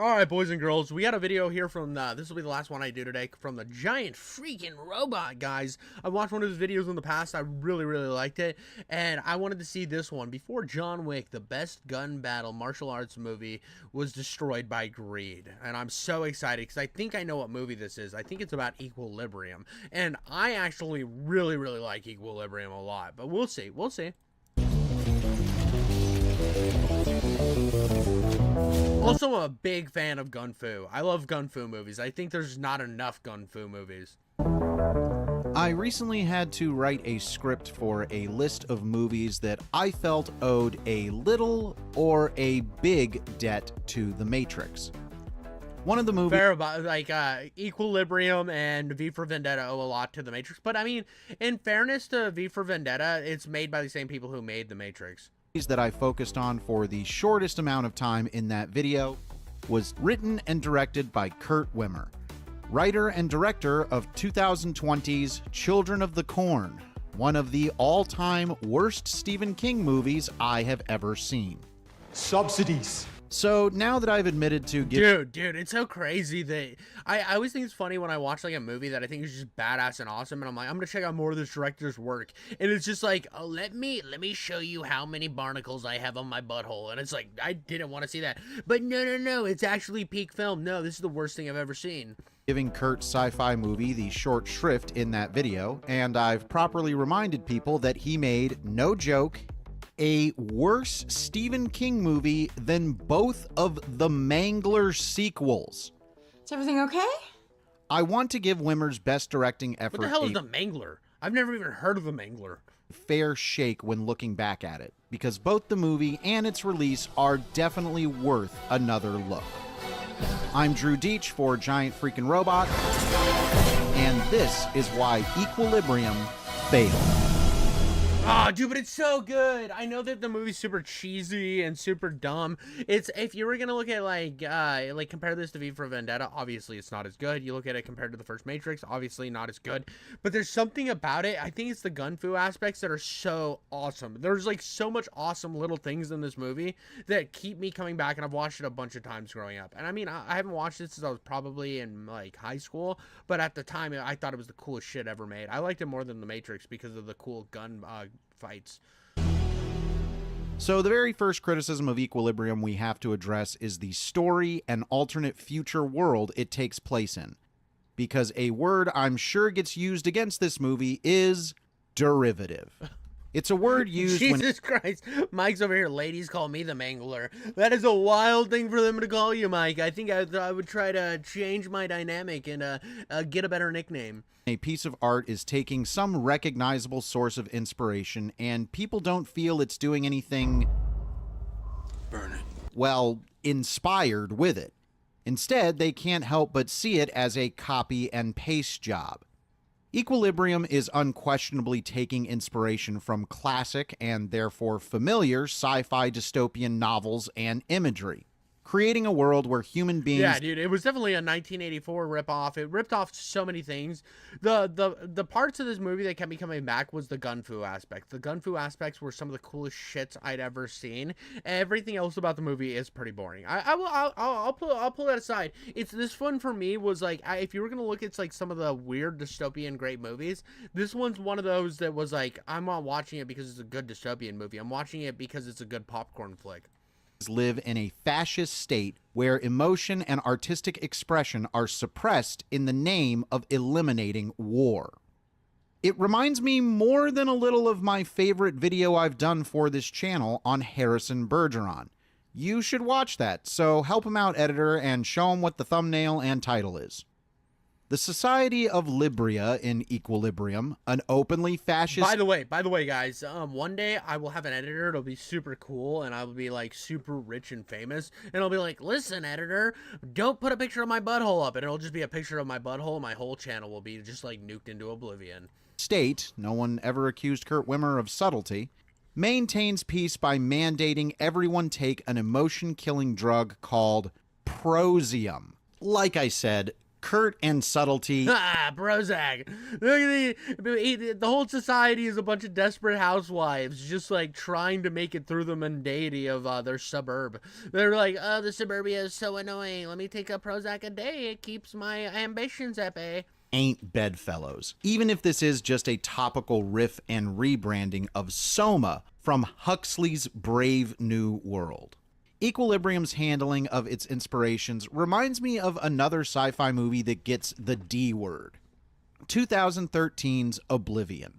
Alright, boys and girls, we got a video here from this will be the last one I do today, from the giant freaking robot, guys. I watched one of his videos in the past. I really liked it, and I wanted to see this one. Before John Wick, the best gun battle martial arts movie, was destroyed by greed. And I'm so excited, because I think I know what movie this is. I think it's about Equilibrium, and I actually really like Equilibrium a lot, but we'll see. Also, I'm a big fan of Gun Fu. I love Gun Fu movies. I think there's not enough Gun Fu movies. I recently had to write a script for a list of movies that I felt owed a little or a big debt to The Matrix. One of the movies... Fair about, like, Equilibrium and V for Vendetta owe a lot to The Matrix. But, I mean, in fairness to V for Vendetta, it's made by the same people who made The Matrix. That I focused on for the shortest amount of time in that video was written and directed by Kurt Wimmer, writer and director of 2020's Children of the Corn, one of the all-time worst Stephen King movies I have ever seen. Subsidies. So now that I've admitted to Dude, it's so crazy that I always think it's funny when I watch like a movie that I think is just badass and awesome, and I'm like, I'm gonna check out more of this director's work, and it's just like, oh, let me show you how many barnacles I have on my butthole, and it's like, I didn't want to see that, but no, it's actually peak film. No, this is the worst thing I've ever seen. Giving Kurt's sci-fi movie the short shrift in that video, and I've properly reminded people that he made, no joke, a worse Stephen King movie than both of the Mangler sequels. Is everything okay? I want to give Wimmer's best directing effort What the hell is the Mangler? I've never even heard of the Mangler. Fair shake when looking back at it, because both the movie and its release are definitely worth another look. I'm Drew Deach for Giant Freaking Robot, and this is why Equilibrium failed. Oh, dude, but it's so good. I know that the movie's super cheesy and super dumb. It's, if you were gonna look at like compare this to V for Vendetta, obviously it's not as good. You look at it compared to the first Matrix, obviously not as good. But there's something about it. I think it's the gun fu aspects that are so awesome. There's like so much awesome little things in this movie that keep me coming back, and I've watched it a bunch of times growing up. And I mean, I haven't watched it since I was probably in like high school, but at the time I thought it was the coolest shit ever made. I liked it more than the Matrix because of the cool gun fights. So the very first criticism of Equilibrium we have to address is the story and alternate future world it takes place in. Because a word I'm sure gets used against this movie is derivative. It's a word used Jesus Christ. Mike's over here. Ladies call me the Mangler. That is a wild thing for them to call you, Mike. I think I would try to change my dynamic and get a better nickname. A piece of art is taking some recognizable source of inspiration, and people don't feel it's doing anything, Burn it. well, inspired with it. Instead, they can't help but see it as a copy and paste job. Equilibrium is unquestionably taking inspiration from classic and therefore familiar sci-fi dystopian novels and imagery, creating a world where human beings... Yeah, dude, it was definitely a 1984 ripoff. It ripped off so many things. The parts of this movie that kept me coming back was the gun fu aspect. The gun fu aspects were some of the coolest shits I'd ever seen. Everything else about the movie is pretty boring. I'll pull that aside. It's this one for me was like, if you were gonna look at like some of the weird dystopian great movies, this one's one of those that was like, I'm not watching it because it's a good dystopian movie. I'm watching it because it's a good popcorn flick. Live in a fascist state where emotion and artistic expression are suppressed in the name of eliminating war. It reminds me more than a little of my favorite video I've done for this channel on Harrison Bergeron. You should watch that, so help him out, editor, and show him what the thumbnail and title is. The Society of Libria in Equilibrium, an openly fascist... By the way, guys, one day I will have an editor. It'll be super cool, and I will be, like, super rich and famous. And I'll be like, listen, editor, don't put a picture of my butthole up. And it'll just be a picture of my butthole, and my whole channel will be just, like, nuked into oblivion. State, no one ever accused Kurt Wimmer of subtlety, maintains peace by mandating everyone take an emotion-killing drug called Prosium. Like I said, Curt and subtlety. Ah, Prozac. Look at the whole society is a bunch of desperate housewives just like trying to make it through the mundanity of their suburb. They're like, oh, the suburbia is so annoying. Let me take a Prozac a day. It keeps my ambitions at bay. Ain't bedfellows. Even if this is just a topical riff and rebranding of Soma from Huxley's Brave New World. Equilibrium's handling of its inspirations reminds me of another sci-fi movie that gets the D word. 2013's Oblivion.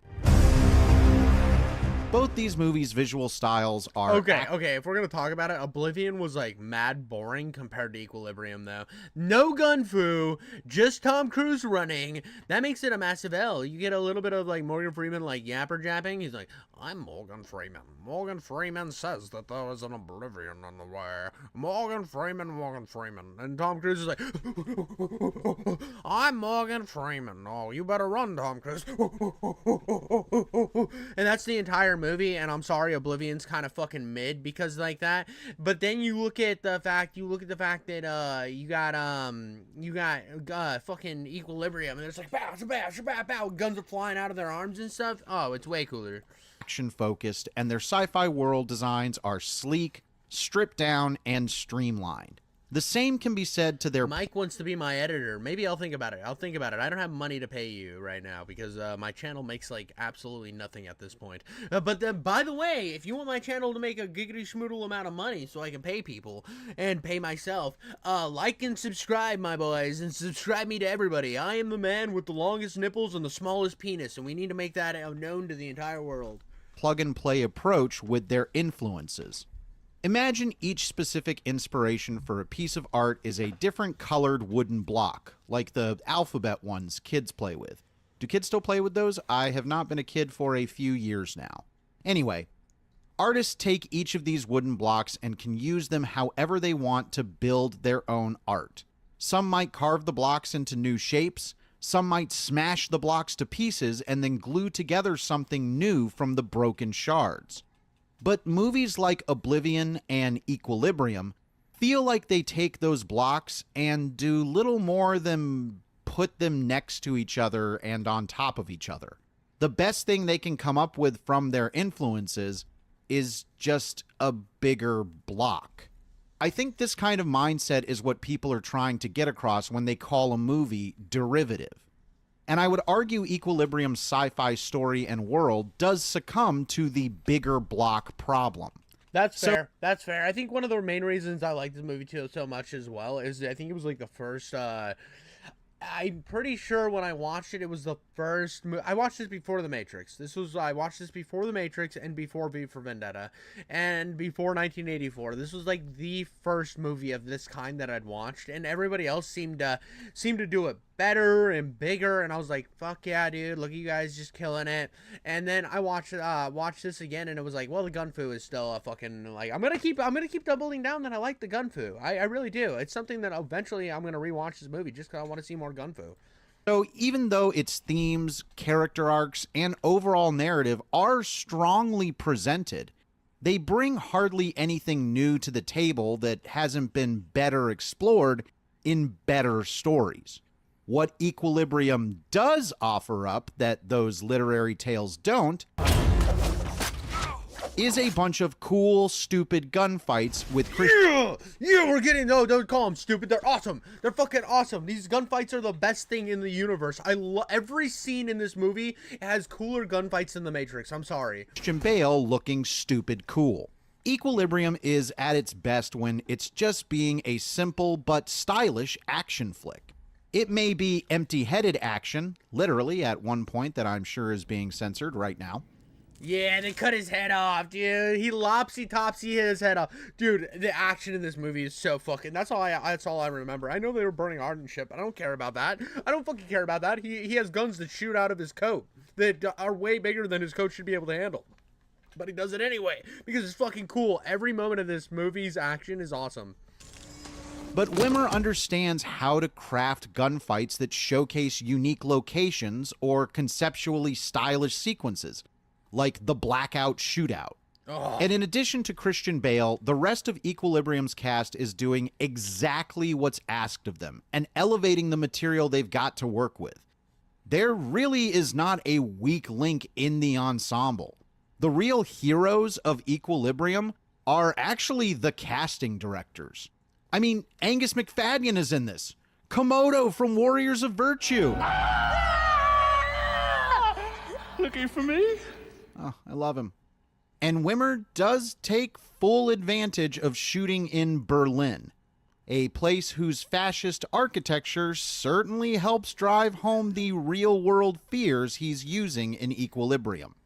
Both these movies' visual styles are... Okay, if we're gonna talk about it, Oblivion was like mad boring compared to Equilibrium though. No gun fu, just Tom Cruise running. That makes it a massive L. You get a little bit of like Morgan Freeman like yapper japping. He's like, I'm Morgan Freeman. Morgan Freeman says that there is an Oblivion on the way. Morgan Freeman. And Tom Cruise is like, I'm Morgan Freeman. Oh, you better run, Tom Cruise. And that's the entire movie, and I'm sorry, Oblivion's kind of fucking mid because like that. But then you look at the fact that you got fucking Equilibrium, and it's like bow, shabow, shabow, bow, guns are flying out of their arms and stuff. Oh, it's way cooler. Action focused, and their sci-fi world designs are sleek, stripped down, and streamlined. The same can be said to their... Mike wants to be my editor. Maybe I'll think about it. I don't have money to pay you right now because my channel makes like absolutely nothing at this point. But then, by the way, if you want my channel to make a giggity schmoodle amount of money so I can pay people and pay myself, like and subscribe, my boys, and subscribe me to everybody. I am the man with the longest nipples and the smallest penis, and we need to make that known to the entire world. Plug-and-play approach with their influences. Imagine each specific inspiration for a piece of art is a different colored wooden block, like the alphabet ones kids play with. Do kids still play with those? I have not been a kid for a few years now. Anyway, artists take each of these wooden blocks and can use them however they want to build their own art. Some might carve the blocks into new shapes, some might smash the blocks to pieces and then glue together something new from the broken shards. But movies like Oblivion and Equilibrium feel like they take those blocks and do little more than put them next to each other and on top of each other. The best thing they can come up with from their influences is just a bigger block. I think this kind of mindset is what people are trying to get across when they call a movie derivative. And I would argue Equilibrium's sci-fi story and world does succumb to the bigger block problem. That's fair. That's fair. I think one of the main reasons I like this movie too so much as well is I think it was like the first I'm pretty sure when I watched it, it was the first I watched this before The Matrix. I watched this before The Matrix and before V for Vendetta and before 1984. This was like the first movie of this kind that I'd watched, and everybody else seemed to do it better and bigger, and I was like, fuck yeah, dude, look at you guys just killing it. And then I watched this again, and it was like, well, the gun fu is still a fucking, like, I'm gonna keep doubling down that I like the gun fu. I really do. It's something that eventually I'm gonna rewatch this movie just because I want to see more gun fu. So even though its themes, character arcs, and overall narrative are strongly presented, they bring hardly anything new to the table that hasn't been better explored in better stories. What Equilibrium does offer up that those literary tales don't is a bunch of cool, stupid gunfights with Yeah, we're getting, no, don't call them stupid. They're awesome. They're fucking awesome. These gunfights are the best thing in the universe. Every scene in this movie has cooler gunfights than The Matrix. I'm sorry. Christian Bale looking stupid cool. Equilibrium is at its best when it's just being a simple but stylish action flick. It may be empty-headed action, literally at one point that I'm sure is being censored right now. Yeah, they cut his head off, dude. He lopsy-topsy hit his head off. Dude, the action in this movie is so fucking... That's all I remember. I know they were burning art and shit, but I don't care about that. I don't fucking care about that. He has guns that shoot out of his coat that are way bigger than his coat should be able to handle. But he does it anyway, because it's fucking cool. Every moment of this movie's action is awesome. But Wimmer understands how to craft gunfights that showcase unique locations or conceptually stylish sequences, like the Blackout Shootout. Oh. And in addition to Christian Bale, the rest of Equilibrium's cast is doing exactly what's asked of them and elevating the material they've got to work with. There really is not a weak link in the ensemble. The real heroes of Equilibrium are actually the casting directors. I mean, Angus McFadden is in this. Komodo from Warriors of Virtue. Looking for me? Oh, I love him. And Wimmer does take full advantage of shooting in Berlin, a place whose fascist architecture certainly helps drive home the real-world fears he's using in Equilibrium.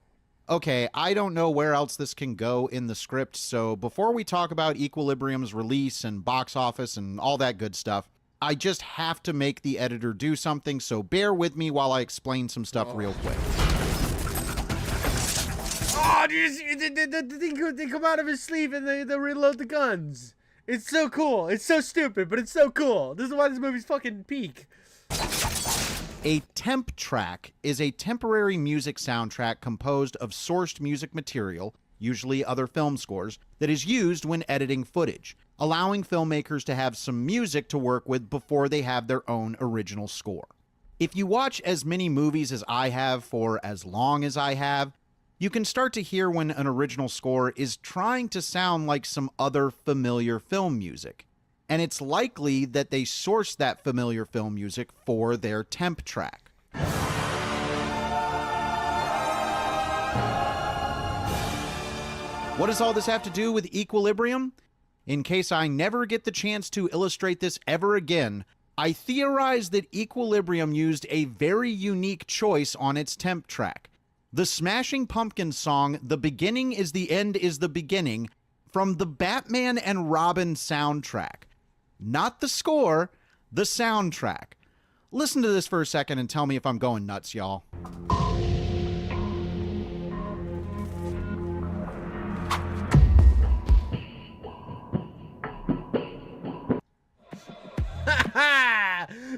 Okay, I don't know where else this can go in the script, so before we talk about Equilibrium's release and box office and all that good stuff, I just have to make the editor do something, so bear with me while I explain some stuff real quick. Oh, they come out of his sleeve and they reload the guns. It's so cool. It's so stupid, but it's so cool. This is why this movie's fucking peak. A temp track is a temporary music soundtrack composed of sourced music material, usually other film scores, that is used when editing footage, allowing filmmakers to have some music to work with before they have their own original score. If you watch as many movies as I have for as long as I have, you can start to hear when an original score is trying to sound like some other familiar film music. And it's likely that they sourced that familiar film music for their temp track. What does all this have to do with Equilibrium? In case I never get the chance to illustrate this ever again, I theorize that Equilibrium used a very unique choice on its temp track. The Smashing Pumpkins song, "The Beginning is the End is the Beginning," from the Batman and Robin soundtrack. Not the score, the soundtrack. Listen to this for a second and tell me if I'm going nuts, y'all.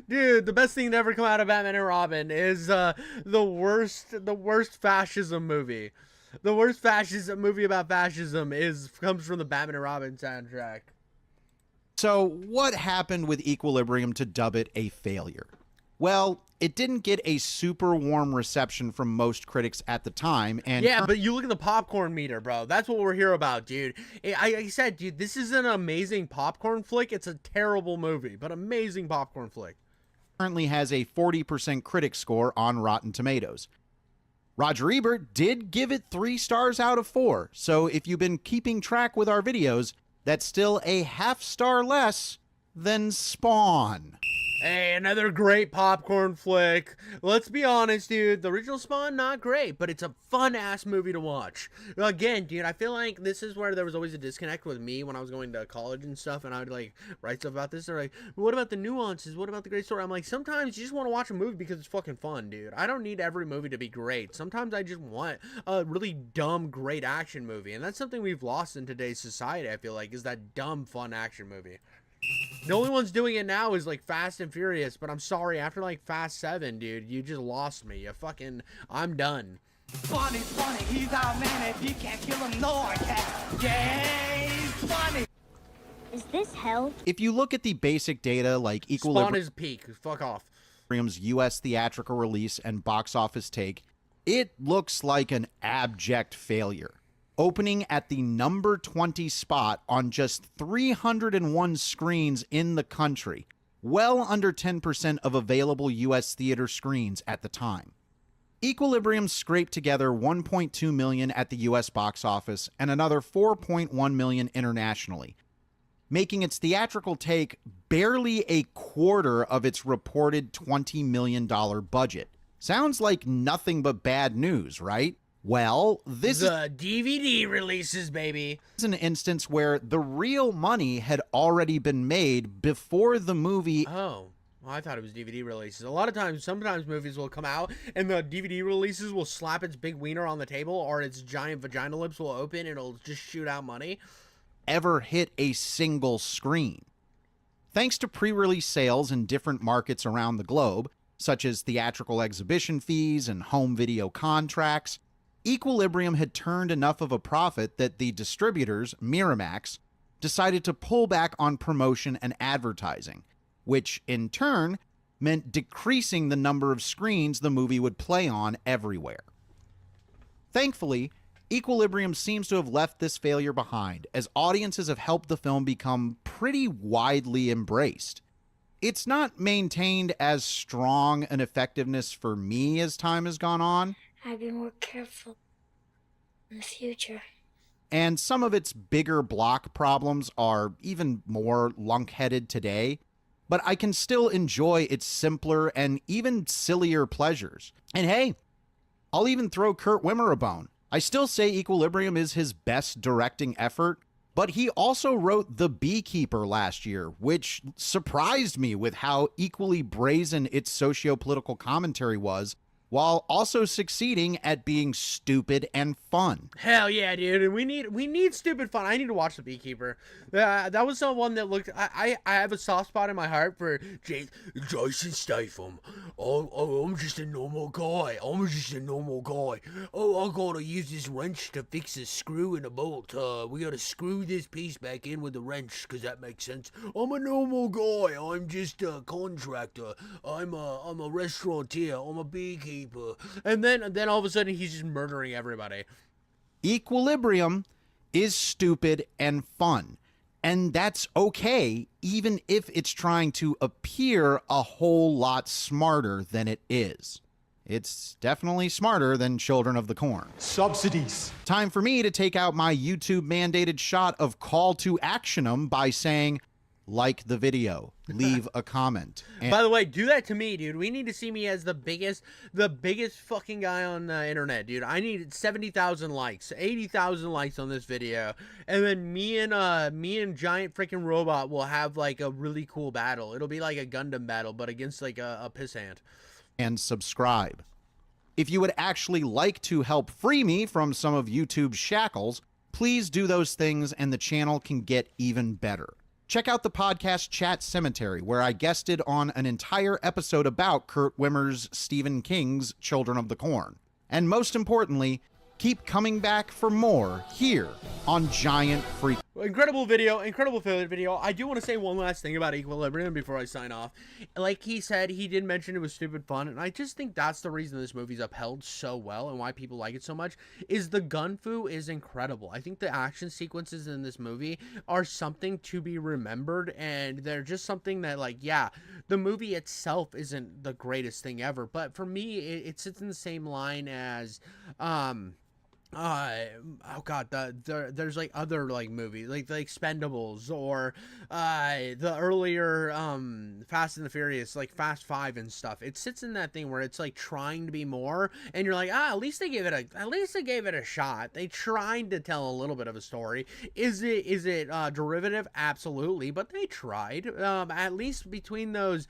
Dude, the best thing to ever come out of Batman and Robin is the worst fascism movie. The worst fascism movie about fascism comes from the Batman and Robin soundtrack. So, what happened with Equilibrium to dub it a failure? Well, it didn't get a super warm reception from most critics at the time, and yeah, but you look at the popcorn meter, bro. That's what we're here about, dude. I said, dude, this is an amazing popcorn flick. It's a terrible movie, but amazing popcorn flick. Currently has a 40% critic score on Rotten Tomatoes. Roger Ebert did give it 3 stars out of 4, so if you've been keeping track with our videos, that's still a half star less than Spawn. Hey, another great popcorn flick. Let's be honest, dude. The original Spawn, not great, but it's a fun-ass movie to watch. Again, dude, I feel like this is where there was always a disconnect with me when I was going to college and stuff, and I would, like, write stuff about this. They're like, what about the nuances? What about the great story? I'm like, sometimes you just want to watch a movie because it's fucking fun, dude. I don't need every movie to be great. Sometimes I just want a really dumb, great action movie, and that's something we've lost in today's society, I feel like, is that dumb, fun action movie. The only ones doing it now is like Fast and Furious, but I'm sorry, after like Fast 7, dude, you just lost me. I'm done. Funny, he's our man. If you can't kill him, no one can. Yeah, he's funny. Is this hell? If you look at the basic data like Spawn Equilibrium's is peak. Fuck off. US theatrical release and box office take, it looks like an abject failure. Opening at the number 20 spot on just 301 screens in the country, well under 10% of available US theater screens at the time. Equilibrium scraped together $1.2 million at the US box office and another $4.1 million internationally, making its theatrical take barely a quarter of its reported $20 million budget. Sounds like nothing but bad news, right? Well, this is the DVD releases, baby. an instance where the real money had already been made before the movie. Oh, well, I thought it was DVD releases. A lot of times, sometimes movies will come out and the DVD releases will slap its big wiener on the table, or its giant vagina lips will open and it'll just shoot out money. Ever hit a single screen. Thanks to pre-release sales in different markets around the globe, such as theatrical exhibition fees and home video contracts, Equilibrium had turned enough of a profit that the distributors, Miramax, decided to pull back on promotion and advertising, which in turn meant decreasing the number of screens the movie would play on everywhere. Thankfully, Equilibrium seems to have left this failure behind, as audiences have helped the film become pretty widely embraced. It's not maintained as strong an effectiveness for me as time has gone on, I'd be more careful in the future. and some of its bigger block problems are even more lunk-headed today, but I can still enjoy its simpler and even sillier pleasures. And hey, I'll even throw Kurt Wimmer a bone. I still say Equilibrium is his best directing effort, but he also wrote The Beekeeper last year, which surprised me with how equally brazen its socio-political commentary was, while also succeeding at being stupid and fun. Hell yeah, dude! And we need stupid fun. I need to watch The Beekeeper. That was the one that looked. I have a soft spot in my heart for Jason Statham. I'm just a normal guy. Oh, I gotta use this wrench to fix a screw in a bolt. We gotta screw this piece back in with the wrench, cause that makes sense. I'm a normal guy. I'm just a contractor. I'm a restaurateur. I'm a beekeeper. And then all of a sudden he's just murdering everybody. Equilibrium is stupid and fun, and that's okay, even if it's trying to appear a whole lot smarter than it is. It's definitely smarter than Children of the Corn. Subsidies. Time for me to take out my YouTube mandated shot of call to actionum by saying, like the video, leave a comment. And By the way, do that to me, dude. We need to see me as the biggest fucking guy on the internet, dude. I need 70,000 likes, 80,000 likes on this video, and then me and Giant freaking Robot will have like a really cool battle. It'll be like a Gundam battle, but against like a pissant. and subscribe. If you would actually like to help free me from some of YouTube's shackles, please do those things and the channel can get even better. Check out the podcast Chat Cemetery, where I guested on an entire episode about Kurt Wimmer's Stephen King's Children of the Corn. And most importantly, keep coming back for more here on Giant Freak. Incredible video, incredible video. I do want to say one last thing about Equilibrium before I sign off. Like he said, he did mention it was stupid fun, and I just think that's the reason this movie's upheld so well and why people like it so much, is the gun fu is incredible. I think the action sequences in this movie are something to be remembered, and they're just something that, like, yeah, the movie itself isn't the greatest thing ever, but for me, it sits in the same line as, oh god, there's like other like movies like the Expendables or the earlier Fast and the Furious, like Fast 5 and stuff. It sits in that thing where it's like trying to be more, and you're like, at least they gave it a shot. They tried to tell a little bit of a story. Is it derivative? Absolutely, but they tried. At least between those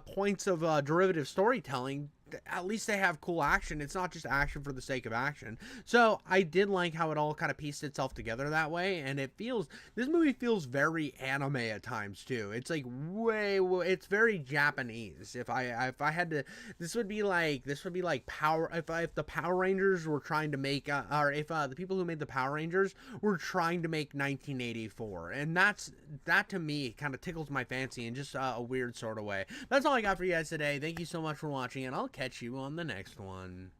points of derivative storytelling, at least they have cool action. It's not just action for the sake of action. So I did like how it all kind of pieced itself together that way, and this movie feels very anime at times too. It's like it's very Japanese. If I had to, this would be like Power. If the Power Rangers were trying to make, or if the people who made the Power Rangers were trying to make 1984, and that to me kind of tickles my fancy in just a weird sort of way. That's all I got for you guys today. Thank you so much for watching, and I'll catch you on the next one.